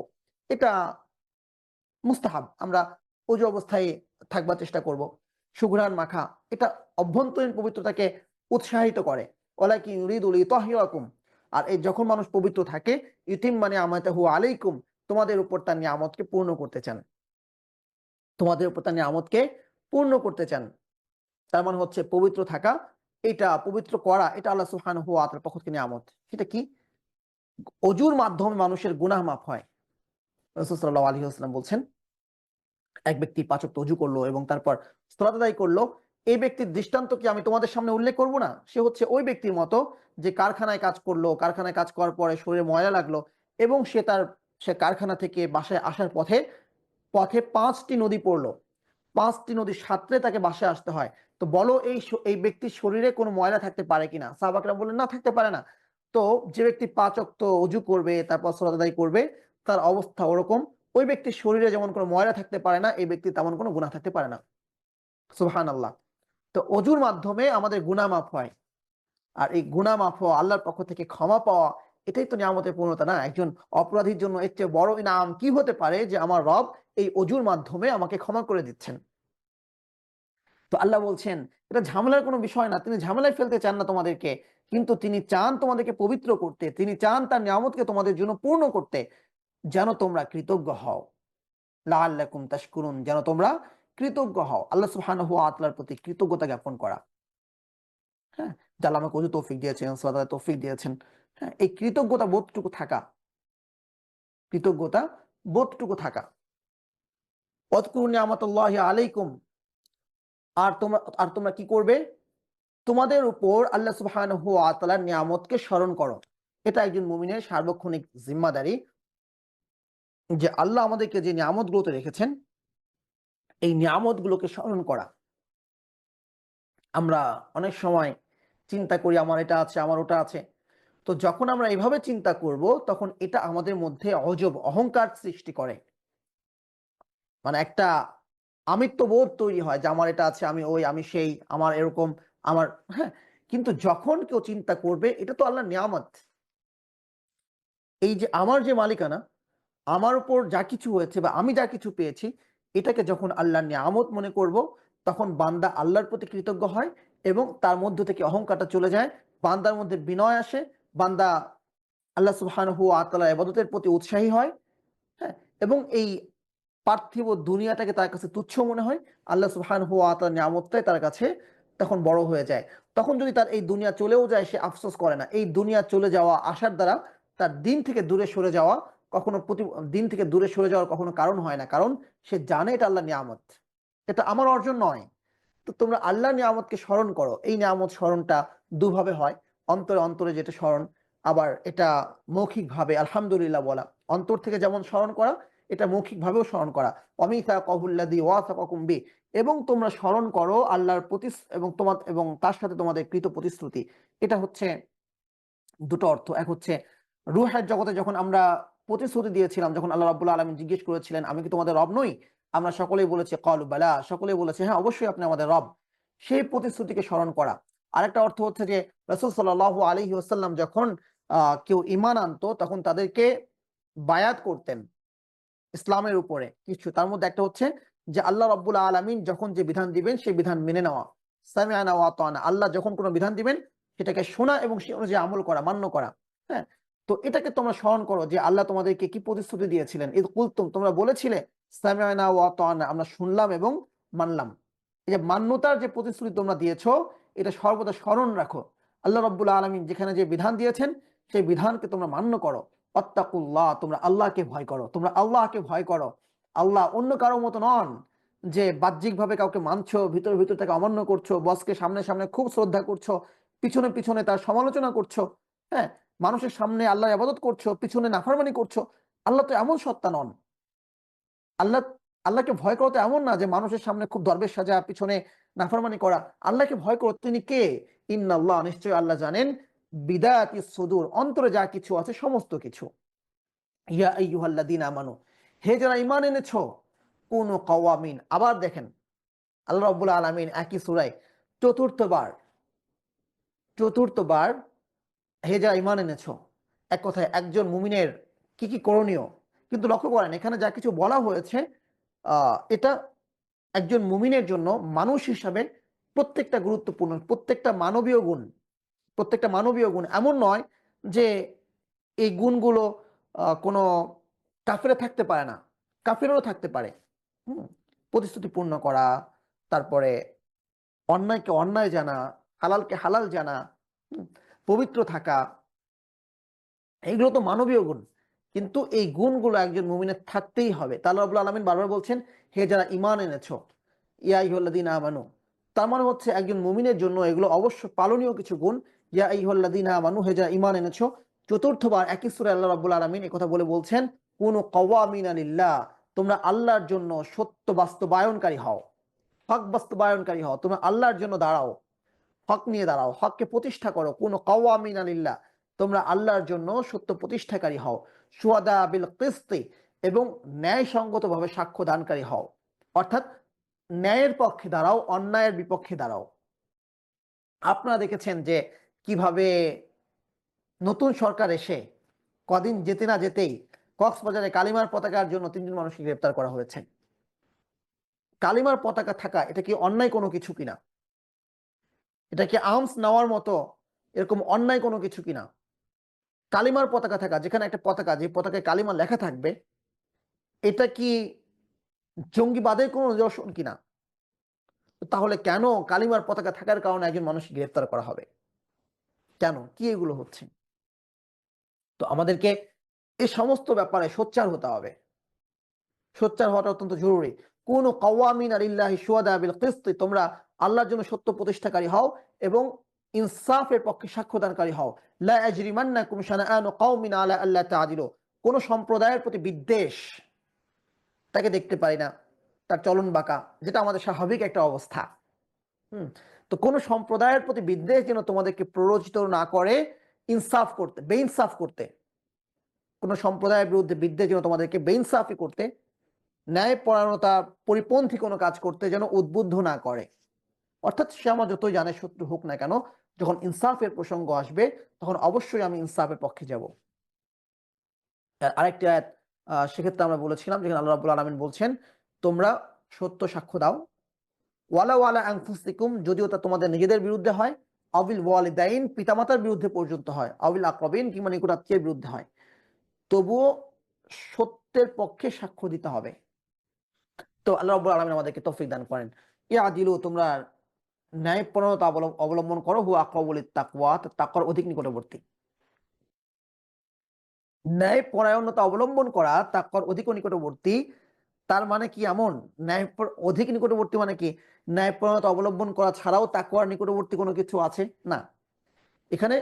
এটা মুস্তাহাব। আমরা অজু অবস্থায় থাকবার চেষ্টা করব। সুঘ্রাণ মাখা এটা অভ্যন্তরীণ পবিত্রতাকে উৎসাহিত করে। ওয়ালাকিন ইউরিদু লিইউতাহহিরাকুম। আর এই যখন মানুষ পবিত্র থাকে, ইউতিম্মা নিআমাতাহু আলাইকুম, তোমাদের উপর তার নিয়ামতকে পূর্ণ করতে চান। তোমাদের উপর তার নিয়ামতকে পূর্ণ করতে চান। তার মানে হচ্ছে পবিত্র থাকা, এটা পবিত্র করা, এটা আল্লাহ সুবহানাহু ওয়া তাআলার পক্ষ থেকে নিয়ামত। সেটা কি? অজুর মাধ্যমে মানুষের গুনাহ মাফ হয়। রাসূল সাল্লাল্লাহু আলাইহি ওয়াসাল্লাম বলছেন, এক ব্যক্তি ৫ ওয়াক্ত ওযু করলো এবং তারপর সালাত আদায় করলো। এই ব্যক্তির দৃষ্টান্ত কি আমি তোমাদের সামনে উল্লেখ করব না? সে হচ্ছে ওই ব্যক্তির মতো যে কারখানায় কাজ করলো, কারখানায় কাজ করার পরে শরীরে ময়লা লাগলো এবং সে কারখানা থেকে বাসায় আসার পথে পথে ৫ টি নদী পড়লো। ৫ টি নদী সাঁতরে তাকে বাসায় আসতে হয়। তো বলো এই ব্যক্তির শরীরে কোনো ময়লা থাকতে পারে কিনা? সাহাবাকরা বললেন, না, থাকতে পারে না। তো যে ব্যক্তি ৫ ওয়াক্ত ওযু করবে, তারপর সালাত আদায় করবে, তার অবস্থা ওরকম। ওই ব্যক্তির শরীরে যেমন কোনো ময়লা থাকতে পারে না, এই ব্যক্তির তেমন কোনো গুনাহ থাকতে পারে না। সুবহানাল্লাহ। তো অজুর মাধ্যমে আমাদের গুনাহ মাফ হয়। আর এই গুনাহ মাফ হওয়া, আল্লাহর পক্ষ থেকে ক্ষমা পাওয়া, এটাই তো নিয়ামতের পূর্ণতা না? একজন অপরাধীর জন্য এর চেয়ে বড় ইনাম কি হতে পারে যে আমার রব এই অজুর মাধ্যমে আমাকে ক্ষমা করে দিচ্ছেন। তো আল্লাহ বলছেন এটা ঝামেলার কোনো বিষয় না। তিনি ঝামেলায় ফেলতে চান না তোমাদেরকে। কিন্তু তিনি চান তোমাদেরকে পবিত্র করতে। তিনি চান তার নিয়ামতকে তোমাদের জন্য পূর্ণ করতে। যেন তোমরা কৃতজ্ঞ হও। লাআল্লাকুম তাশকুরুন, যেন তোমরা কৃতজ্ঞ হও। আল্লাহ সুবহানাহু ওয়া তাআলার প্রতি কৃতজ্ঞতা জ্ঞাপন করা। হ্যাঁ? যে আল্লাহ আমাকে ওযু তৌফিক দিয়েছেন, সালাতের তৌফিক দিয়েছেন। হ্যাঁ? এই কৃতজ্ঞতা বোধটুকু থাকা। কৃতজ্ঞতা বোধটুকু থাকা। ওয়াযকুরু নি'মাতাল্লাহি আলাইকুম। আর তোমরা কি করবে? তোমাদের উপর আল্লাহ সুবহানাহু ওয়া তাআলার নিয়ামতকে স্মরণ করো। এটা একজন মুমিনের সার্বক্ষণিক জিম্মাদারি যে আল্লাহ আমাদেরকে যে নিয়ামতগুলোতে রেখেছেন, এই নিয়ামতগুলোকে স্মরণ করা। আমরা অনেক সময় চিন্তা করি আমার এটা আছে, আমার ওটা আছে। তো যখন আমরা এভাবে চিন্তা করব, তখন এটা আমাদের মধ্যে অজব, অহংকার সৃষ্টি করে। মানে একটা আমিত্ববোধ তৈরি হয় যে আমার এটা আছে, আমি ওই, আমি সেই, আমার এরকম, আমার, হ্যাঁ? কিন্তু যখন কেউ চিন্তা করবে এটা তো আল্লাহর নিয়ামত। এই যে আমার যে মালিকানা, আমার উপর যা কিছু হয়েছে বা আমি যা কিছু পেয়েছি, এটাকে যখন আল্লাহর নিয়ামত মনে করব, তখন বান্দা আল্লাহর প্রতি কৃতজ্ঞ হয় এবং তার মধ্য থেকে অহংকারটা চলে যায়। বান্দার মধ্যে বিনয় আসে। বান্দা আল্লাহ সুবহানাহু ওয়া তাআলার ইবাদতের প্রতি উৎসাহী হয়। হ্যাঁ? এবং এই পার্থিব দুনিয়াটাকে তার কাছে তুচ্ছ মনে হয়। আল্লাহ সুবহানাহু ওয়া তাআলার নিয়ামতটাই তার কাছে তখন বড় হয়ে যায়। তখন যদি তার এই দুনিয়া চলেও যায়, সে আফসোস করে না। এই দুনিয়া চলে যাওয়া আসার দ্বারা তার দিন থেকে দূরে সরে যাওয়া কখনো দিন থেকে দূরে সরে যাওয়ার কখনো কারণ হয় না। কারণ সে জানে এটা আল্লাহর নিয়ামত। এটা আমার অর্জন নয়। তো তোমরা আল্লাহর নিয়ামতকে স্মরণ করো। এই নিয়ামত স্মরণটা দুভাবে হয়। অন্তরে, অন্তরে যেটা স্মরণ, আবার এটা মৌখিকভাবে আলহামদুলিল্লাহ বলা। অন্তর থেকে যেমন স্মরণ করা, এটা মৌখিকভাবেও স্মরণ করা। ওয়ামিসাকাহুল্লাযী ওয়াসাকাকুম বিহি, এবং তোমরা স্মরণ করো আল্লাহর এবং তার সাথে তোমাদের কৃত প্রতিশ্রুতি। এটা হচ্ছে দুটো অর্থ। এক হচ্ছে রূহের জগতে যখন আমরা প্রতিশ্রুতি দিয়েছিলাম, যখন আল্লাহ রাব্বুল আলামিন জিজ্ঞেস করেছিলেন, আমি কি তোমাদের রব নই? আমরা সকলেই বলেছি ক্বালু বালা, সকলেই বলেছে হ্যাঁ অবশ্যই আপনি আমাদের রব। সেই প্রতিশ্রুতিকে স্মরণ করা। আরেকটা অর্থ হচ্ছে যে রাসূল সাল্লাল্লাহু আলাইহি ওয়াসাল্লাম যখন কেউ ঈমান আনতো তখন তাদেরকে বায়াত করতেন। ইসলামের উপরে কিছু, তার মধ্যে একটা হচ্ছে যে আল্লাহ রাব্বুল আলামিন যখন যে বিধান দিবেন সেই বিধান মেনে নেওয়া, সামিআনা ওয়া আতানা, আল্লাহ যখন কোনো বিধান দিবেন সেটাকে শোনা এবং সে অনুযায়ী আমল করা, মান্য করা। হ্যাঁ, তো এটাকে তোমরা স্মরণ করো যে আল্লাহ তোমাদেরকে কি প্রতিশ্রুতি দিয়েছিলেন, ইদ কুলতুম, তোমরা বলেছিলে সামিআনা ওয়া আতানা, আমরা শুনলাম এবং মানলাম। এই যে মান্যতার যে প্রতিশ্রুতি তোমরা দিয়েছো, এটা সর্বদা স্মরণ রাখো। আল্লাহ রাব্বুল আলামিন যেখানে যে বিধান দিয়েছেন সেই বিধানকে তোমরা মান্য করো। ওয়াত্তাকুল্লাহ, তোমরা আল্লাহকে ভয় করো, তোমরা আল্লাহকে ভয় করো। আল্লাহ অন্য কারো মতো নন যে বাহ্যিকভাবে কাউকে মানছো, ভিতর ভিতর তাকে অমান্য করছো, বসকে সামনে সামনে খুব শ্রদ্ধা করছো, পিছনে পিছনে তার সমালোচনা করছো। হ্যাঁ, মানুষের সামনে আল্লাহ ইবাদত করছো, পিছনে নাফরমানি করছো। আল্লাহ তো এমন সত্তা নন। আল্লাহ আল্লাহকে ভয় করো তো এমন না যে মানুষের সামনে খুব দরবেশ সাজা, পিছনে নাফরমানি করা। আল্লাহকে ভয় করো, তিনি কে? ইন্নাল্লাহ, নিশ্চয়ই আল্লাহ জানেন, বিদায়াতি সুদূর, অন্তরে যা কিছু আছে সমস্ত কিছু। ইয়া আইয়ুহাল্লাযীনা আমানু, হে যারা ঈমান এনেছো, কুনু কাওয়ামিন। আবার দেখেন আল্লাহ রাব্বুল আলামিন একই সূরায় চতুর্থবার হে যারা ঈমান এনেছো, এক কথায় একজন মুমিনের কি কি করণীয়। কিন্তু লক্ষ্য করেন এখানে যা কিছু বলা হয়েছে এটা একজন মুমিনের জন্য মানুষ হিসাবে প্রত্যেকটা গুরুত্বপূর্ণ, প্রত্যেকটা মানবীয় গুণ। এমন নয় যে এই গুণগুলো কোনো কাফেরে থাকতে পারে না, কাফেরেরও থাকতে পারে। হুম, প্রতিশ্রুতি পূর্ণ করা, তারপরে অন্যায়কে অন্যায় জানা, হালালকে হালাল জানা, হুম, পবিত্র থাকা, এইগুলো তো মানবীয় গুণ। কিন্তু এই গুণগুলো একজন মুমিনের থাকতেই হবে। তা আল্লাহ রাব্বুল আলামিন বারবার বলছেন, হে যারা ঈমান এনেছো, ইয়া আইয়ুহাল্লাযীনা আমানু। তার মানে হচ্ছে একজন মুমিনের জন্য এগুলো অবশ্য পালনীয় কিছু গুণ। ইয়া আইয়ুহাল্লাযীনা আমানু, হে যারা ঈমান এনেছো। চতুর্থবার একই সূরায় আল্লাহ রাব্বুল আলামিন এই কথা বলে বলছেন, কুনু কাওয়ামিনা লিল্লাহ, তোমরা আল্লাহর জন্য সত্য বাস্তবায়নকারী হও, হক বাস্তবায়নকারী হও, তোমরা আল্লাহর জন্য দাঁড়াও, হক নিয়ে দাঁড়াও, হককে প্রতিষ্ঠা করো। কুনু কাওয়ামিনা লিল্লাহ, তোমরা আল্লাহর জন্য সত্য প্রতিষ্ঠাকারী হও। শুহাদা বিল কিসতি, এবং ন্যায়সঙ্গতভাবে সাক্ষ্য দানকারী হও। অর্থাৎ ন্যায়ের পক্ষে দাঁড়াও, অন্যায়ের বিপক্ষে দাঁড়াও। আপনারা দেখেছেন যে কিভাবে নতুন সরকার এসে কদিন যেতে না যেতেই কক্সবাজারে কালিমার পতাকার জন্য 3 জন মানুষকে গ্রেপ্তার করা হয়েছে। কালিমার পতাকা থাকা এটা কি অন্যায় কোনো কিছু কিনা? এটা কি আর্মস নেওয়ার মতো এরকম অন্যায় কোনো কিছু কিনা? কালিমার পতাকা থাকা, যেখানে একটা পতাকা, যে পতাকায় কালিমা লেখা থাকবে, এটা কি জঙ্গিবাদের কোনো নিদর্শন কিনা? তাহলে কেন কালিমার পতাকা থাকার কারণে একজন মানুষকে গ্রেফতার করা হবে? কেন, কি এগুলো হচ্ছে? তো আমাদেরকে এই সমস্ত ব্যাপারে সোচ্চার হতে হবে, সোচ্চার হওয়াটা অত্যন্ত জরুরি। কুনু কাওয়ামিনা লিল্লাহি শুহাদা বিল কিসতি, তোমরা আল্লাহর জন্য সত্য প্রতিষ্ঠাকারী হও এবং ইনসাফের পক্ষে সাক্ষ্যদানকারী হও। লা ইয়াজরিমান্নাকুম শানাআনু কওমিন আলা আল্লা তা'দিলু, কোন সম্প্রদায়ের প্রতি বিদ্বেষ, তাকে দেখতে পারি না, তার চলন বাঁকা, যেটা আমাদের স্বাভাবিক একটা অবস্থা। হুম, তো কোন সম্প্রদায়ের প্রতি বিদ্বেষ যেন তোমাদেরকে প্ররোচিত না করে ইনসাফ করতে, বেইনসাফ করতে। কোন সম্প্রদায়ের বিরুদ্ধে বিদ্বেষ যেন তোমাদেরকে বেইনসাফি করতে, ন্যায়পরায়ণতা পরিপন্থী কোনো কাজ করতে যেন উদ্বুদ্ধ না করে। অর্থাৎ সে আমার যতই জানে শত্রু হোক না কেন, যখন ইনসাফের প্রসঙ্গ আসবে তখন অবশ্যই আমি ইনসাফের পক্ষে যাব। আরেকটি আয়াত সেক্ষেত্রে আমরা বলেছিলাম, যেখানে আল্লাহ রাব্বুল আলামিন বলছেন, তোমরা সত্য সাক্ষ্য দাও, ওয়ালাউ আলা আনফুসিকুম, যদিও তা তোমাদের নিজেদের বিরুদ্ধে হয়, আবিল ওয়ালিদাইন, পিতামাতার বিরুদ্ধে পর্যন্ত হয়, আবিল আকরাবিন, কিংবা নিকটাত্মীয়ের বিরুদ্ধে হয়, তবুও সত্যের পক্ষে সাক্ষ্য দিতে হবে। তো আল্লাহ রাব্বুল আলামিন আমাদেরকে তৌফিক দান করেন। ইয়াদিলু, তোমরা ন্যায়পরায়ণতা অবলম্বন করো, হুয়া আকরাবু লিত্তাকওয়া, তাকওয়ার অধিক নিকটবর্তী। ন্যায়পরায়ণতা অবলম্বন করা তাকওয়ার অধিক নিকটবর্তী। তার মানে কি এমন? অধিক নিকটবর্তী মানে কি ন্যায়পরায়ণতা অবলম্বন করা ছাড়াও তাকওয়ার নিকটবর্তী কোনো কিছু আছে? না, এখানে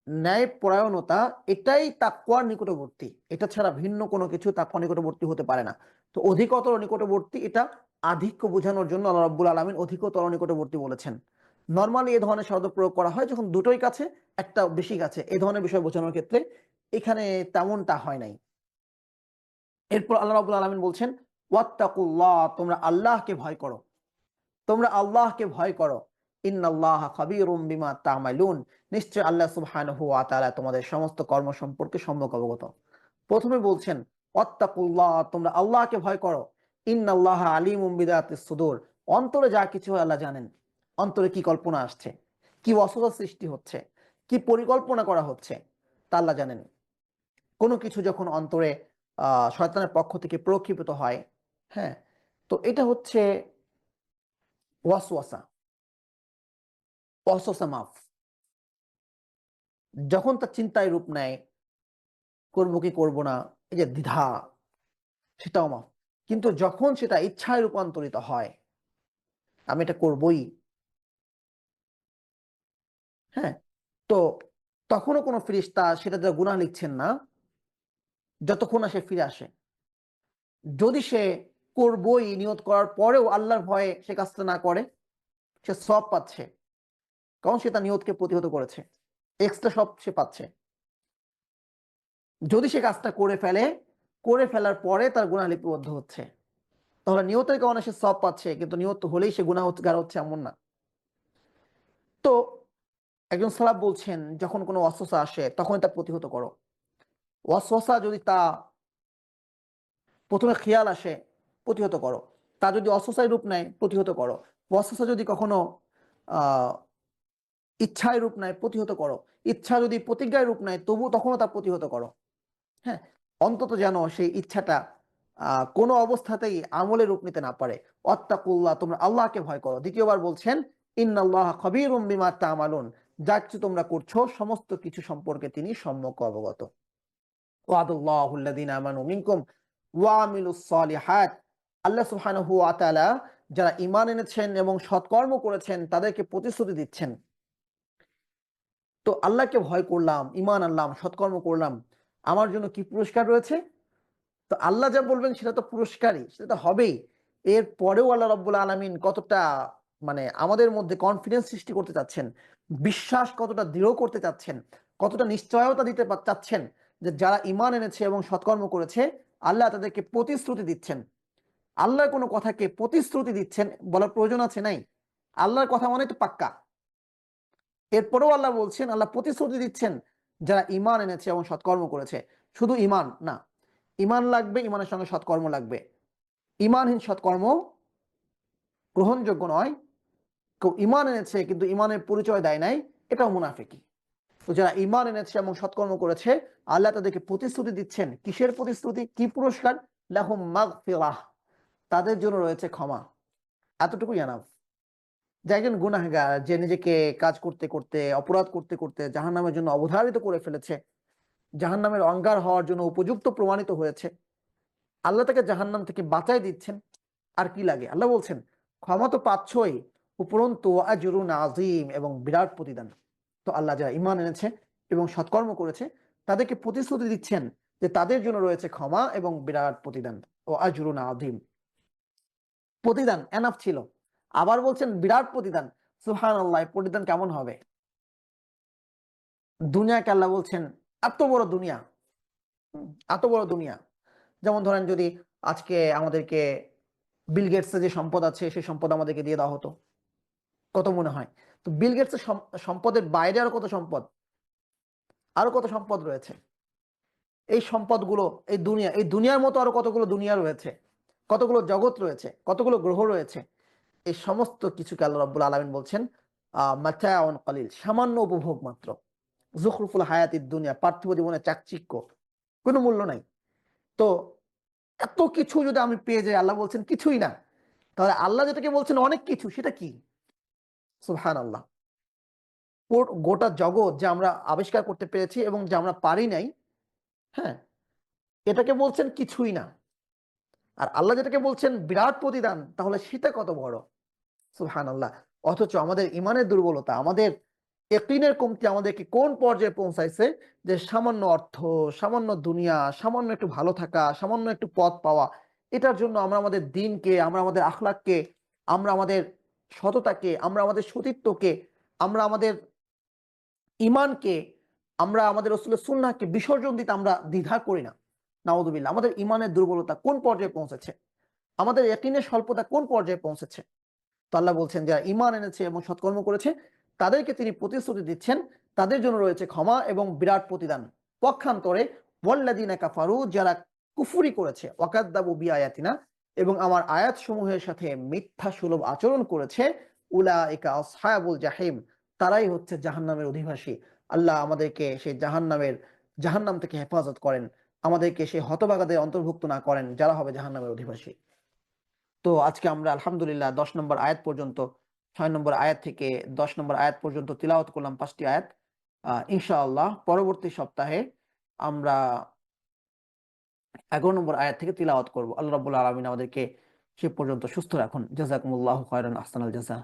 ন্যায়পরায়ণতা এটাই তাকওয়ার নিকটবর্তী, এটা ছাড়া ভিন্ন কোনো কিছু তাকওয়ার নিকটবর্তী হতে পারে না। তো অধিকতর নিকটবর্তী, এটা আধিক্য বোঝানোর জন্য আল্লাহ রাব্বুল আলামিন অধিকতর নিকটবর্তী বলেছেন। নরমালি এই ধরনের শব্দ প্রয়োগ করা হয় যখন দুটোই কাছে, একটা বেশি কাছে, এই ধরনের বিষয় বোঝানোর ক্ষেত্রে। এখানে তেমনটা হয় নাই। এরপর আল্লাহ রাব্বুল আলামিন বলছেন, ওয়াত্তাকুল্লাহ, তোমরা আল্লাহকে ভয় করো, তোমরা আল্লাহকে ভয় করো। ইন্নাল্লাহা খাবীরুম বিমা তা'মালুন, নিশ্চয় আল্লাহ সুবহানাহু ওয়া তাআলা তোমাদের সমস্ত কর্ম সম্পর্কে সম্যক অবগত। প্রথমে বলছেন ওয়াত্তাকুল্লাহ, তোমরা আল্লাহকে ভয় করো। ইন্নাল্লাহা আলিমুম বিযাতিস সুদূর, অন্তরে যা কিছু হয় আল্লাহ জানেন। অন্তরে কি কল্পনা আসছে, কি ওয়াসওয়াসা সৃষ্টি হচ্ছে, কি পরিকল্পনা করা হচ্ছে, তা আল্লাহ জানেন। কোনো কিছু যখন অন্তরে শয়তানের পক্ষ থেকে প্রক্ষিপ্ত হয়, হ্যাঁ, তো এটা হচ্ছে ওয়াসওয়াসা, ওয়াসওয়াসা মাফ। যখন তার চিন্তায় রূপ নেয়, করবো কি করবো না, এই যে দ্বিধা, সেটাও মাফ। কিন্তু যখন সেটা ইচ্ছায় রূপান্তরিত হয়, আমি এটা করবই, হ্যাঁ, তো তখনও কোনো ফেরেশতা সেটা দ্বারা গুনাহ লিখছেন না যতক্ষণ না সে ফিরে আসে। যদি সে করবই নিয়ত করার পরেও আল্লাহর ভয়ে সে কাজটা না করে, সে সওয়াব পাচ্ছে, কারণ সে তার নিয়তকে প্রতিহত করেছে, এক্সট্রা সব সে পাচ্ছে। যদি সে কাজটা করে ফেলে, করে ফেলার পরে তার গুনাহ লিপিবদ্ধ হচ্ছে, তাহলে নিয়তের কারণে সে সওয়াব পাচ্ছে, কিন্তু নিয়ত হলেই সে গুনাহগার হচ্ছে এমন না। তো একজন সালাফ বলছেন, যখন কোনো ওয়াসওয়াসা আসে তখন তা প্রতিহত করো। ওয়াসওয়াসা যদি তা প্রথমে খেয়াল আসে, প্রতিহত করো। তা যদি অস্বস্থায় রূপ নেয়, প্রতিহত করো। ওয়াসওয়াসা যদি কখনো আহ ইচ্ছায় রূপ নেয়, প্রতিহত করো। ইচ্ছা যদি প্রতিজ্ঞায় রূপ নেয়, তবু তখনও তা প্রতিহত করো। হ্যাঁ, অন্তত যেন সেই ইচ্ছাটা কোনো অবস্থাতেই আমলে রূপ নিতে না পারে। ওয়াত্তাকুল্লাহ, তোমরা আল্লাহকে ভয় করো। দ্বিতীয়বার বলছেন, ইন্নাল্লাহা খাবীরুম বিমা তা'মালুন, যা কিছু তোমরা করছো সমস্ত কিছু সম্পর্কে তিনি সম্যক অবগত। ওয়াদাল্লাহুল্লাযীনা আমানু মিনকুম ওয়া আমিলুস সালিহাত, আল্লাহ সুবহানাহু ওয়া তাআলা যারা ঈমান এনেছেন এবং সৎকর্ম করেছেন তাদেরকে প্রতিশ্রুতি দিচ্ছেন। তো আল্লাহকে ভয় করলাম, ঈমান আনলাম, সৎকর্ম করলাম, আমার জন্য কি পুরস্কার রয়েছে? তো আল্লাহ যা বলবেন সেটা তো পুরস্কারই, সেটা তো হবেই। এর পরেও আল্লাহ রাব্বুল আলামিন কতটা মানে আমাদের মধ্যে কনফিডেন্স সৃষ্টি করতে চাচ্ছেন, বিশ্বাস কতটা দৃঢ় করতে চাচ্ছেন, কতটা নিশ্চয়তা দিতে চাচ্ছেন যে যারা ঈমান এনেছে এবং সৎকর্ম করেছে আল্লাহ তাদেরকে প্রতিশ্রুতি দিচ্ছেন। আল্লাহর কোনো কথাকে প্রতিশ্রুতি দিচ্ছেন বলার প্রয়োজন আছে? নাই। আল্লাহর কথা মানে তো পাক্কা। এরপরেও আল্লাহ বলছেন, আল্লাহ প্রতিশ্রুতি দিচ্ছেন যারা ঈমান এনেছে এবং সৎকর্ম করেছে। শুধু ঈমান না, ঈমান লাগবে, ঈমানের সঙ্গে সৎকর্ম লাগবে। ঈমানহীন সৎকর্ম গ্রহণযোগ্য নয়। কেউ ঈমান এনেছে কিন্তু ঈমানের পরিচয় দেয় নাই, এটাও মুনাফিকি। তো যারা ঈমান এনেছে এবং সৎকর্ম করেছে আল্লাহ তাদেরকে প্রতিশ্রুতি দিচ্ছেন। কিসের প্রতিশ্রুতি, কি পুরস্কার? লাহুম মাগফিরাহ, তাদের জন্য রয়েছে ক্ষমা। এতটুকুই এনাফ। যে একজন গুনাহগার, যে নিজেকে কাজ করতে করতে, অপরাধ করতে করতে জাহান্নামের জন্য অবধারিত করে ফেলেছে, জাহান্নামের অঙ্গার হওয়ার জন্য উপযুক্ত প্রমাণিত হয়েছে, আল্লাহ তাকে জাহান্নাম থেকে বাঁচাই দিচ্ছেন। আর কি লাগে? আল্লাহ বলছেন ক্ষমা তো পাচ্ছই, উপরন্তু আজরুন আযীম, এবং বিরাট প্রতিদান। তো আল্লাহ যারা ঈমান এনেছে এবং সৎকর্ম করেছে তাদেরকে প্রতিশ্রুতি দিচ্ছেন যে তাদের জন্য রয়েছে ক্ষমা এবং বিরাট প্রতিদান, ও আজরুন আযীম। প্রতিদান এনাফ ছিল, আবার বলছেন বিরাট প্রতিদান। সুবহানাল্লাহ, প্রতিদান কেমন হবে? দুনিয়াকে আল্লাহ বলছেন এত বড় দুনিয়া, এত বড় দুনিয়া। যেমন ধরেন যদি আজকে আমাদেরকে বিল গেটসের যে সম্পদ আছে সেই সম্পদ আমাদেরকে দিয়ে দেওয়া হতো, কত মনে হয়? তো বিল গেটসের সম্পদের বাইরে আরো কত সম্পদ, আরো কত সম্পদ রয়েছে। এই সম্পদগুলো, এই দুনিয়ার মতো আরো কতগুলো দুনিয়া রয়েছে, কতগুলো জগৎ রয়েছে, কতগুলো গ্রহ রয়েছে। এই সমস্ত কিছুকে আল্লাহ রাব্বুল আলামিন বলছেন মাতাউন কলিল, সামান্য উপভোগ মাত্র। যুখরুফুল হায়াতিদ দুনিয়া, পার্থিব জীবনের চাকচিক্য, কোনো মূল্য নাই। তো এত কিছু যদি আমি পেয়ে যাই, আল্লাহ বলছেন কিছুই না, তাহলে আল্লাহ যেটাকে বলছেন অনেক কিছু, সেটা কি? সুবহানাল্লাহ। গোটা জগৎ যা আমরা আবিষ্কার করতে পেরেছি এবং যা আমরা পারি নাই, হ্যাঁ, এটাকে বলছেন কিছুই না। আর আল্লাহ যেটাকে বলছেন বিরাট প্রতিদান, তাহলে সেটা কত বড়! সুবহানাল্লাহ। অথচ আমাদের ইমানের দুর্বলতা, আমাদের ইয়াকিনের কমতি আমাদেরকে কোন পর্যায়ে পৌঁছাইছে যে সামান্য অর্থ, সামান্য দুনিয়া, সামান্য একটু ভালো থাকা, সামান্য একটু পদ পাওয়া, এটার জন্য আমরা আমাদের দ্বীনকে, আমরা আমাদের আখলাককে, আমরা আমাদের সততাকে, আমরা আমাদের সতীত্বকে, আমরা আমাদের ঈমানকে, আমরা আমাদের রাসূলের সুন্নাহকে বিসর্জন দিতে আমরা দ্বিধা করি না। নাউযুবিল্লাহ। আমাদের ঈমানের দুর্বলতা কোন পর্যায়ে পৌঁছেছে? আমাদের ইয়াকিনের স্বল্পতা কোন পর্যায়ে পৌঁছেছে? তো আল্লাহ বলছেন যারা ঈমান এনেছে এবং সৎকর্ম করেছে তাদেরকে তিনি প্রতিশ্রুতি দিচ্ছেন তাদের জন্য রয়েছে ক্ষমা এবং বিরাট প্রতিদান। পক্ষান্তরে ওয়াল্লাযীনা কাফারু, যারা কুফরি করেছে, ওয়াকাদ্দাবু বিআয়াতিনা, এবং আমার আয়াত সমূহের সাথে মিথ্যা সুলভ আচরণ করেছে, উলাইকা আসহাবুল জাহিম, তারাই হচ্ছে জাহান্নামের অধিবাসী। আল্লাহ আমাদেরকে সেই জাহান্নাম থেকে হেফাজত করেন, আমাদেরকে সেই হতভাগাদের অন্তর্ভুক্ত না করেন যারা হবে জাহান্নামের অধিবাসী। তো আজকে আমরা আলহামদুলিল্লাহ 10 নম্বর আয়াত পর্যন্ত, 6 নম্বর আয়াত থেকে 10 নম্বর আয়াত পর্যন্ত তিলাওয়াত করলাম, 5টি আয়াত। ইনশাআল্লাহ পরবর্তী সপ্তাহে আমরা 11 নম্বর আয়াত থেকে তিলাওয়াত করব। আল্লাহ রাব্বুল আলামিন আমাদেরকে সে পর্যন্ত সুস্থ রাখুন। জাযাকুমুল্লাহু খায়রান, আহসানাল জাযা।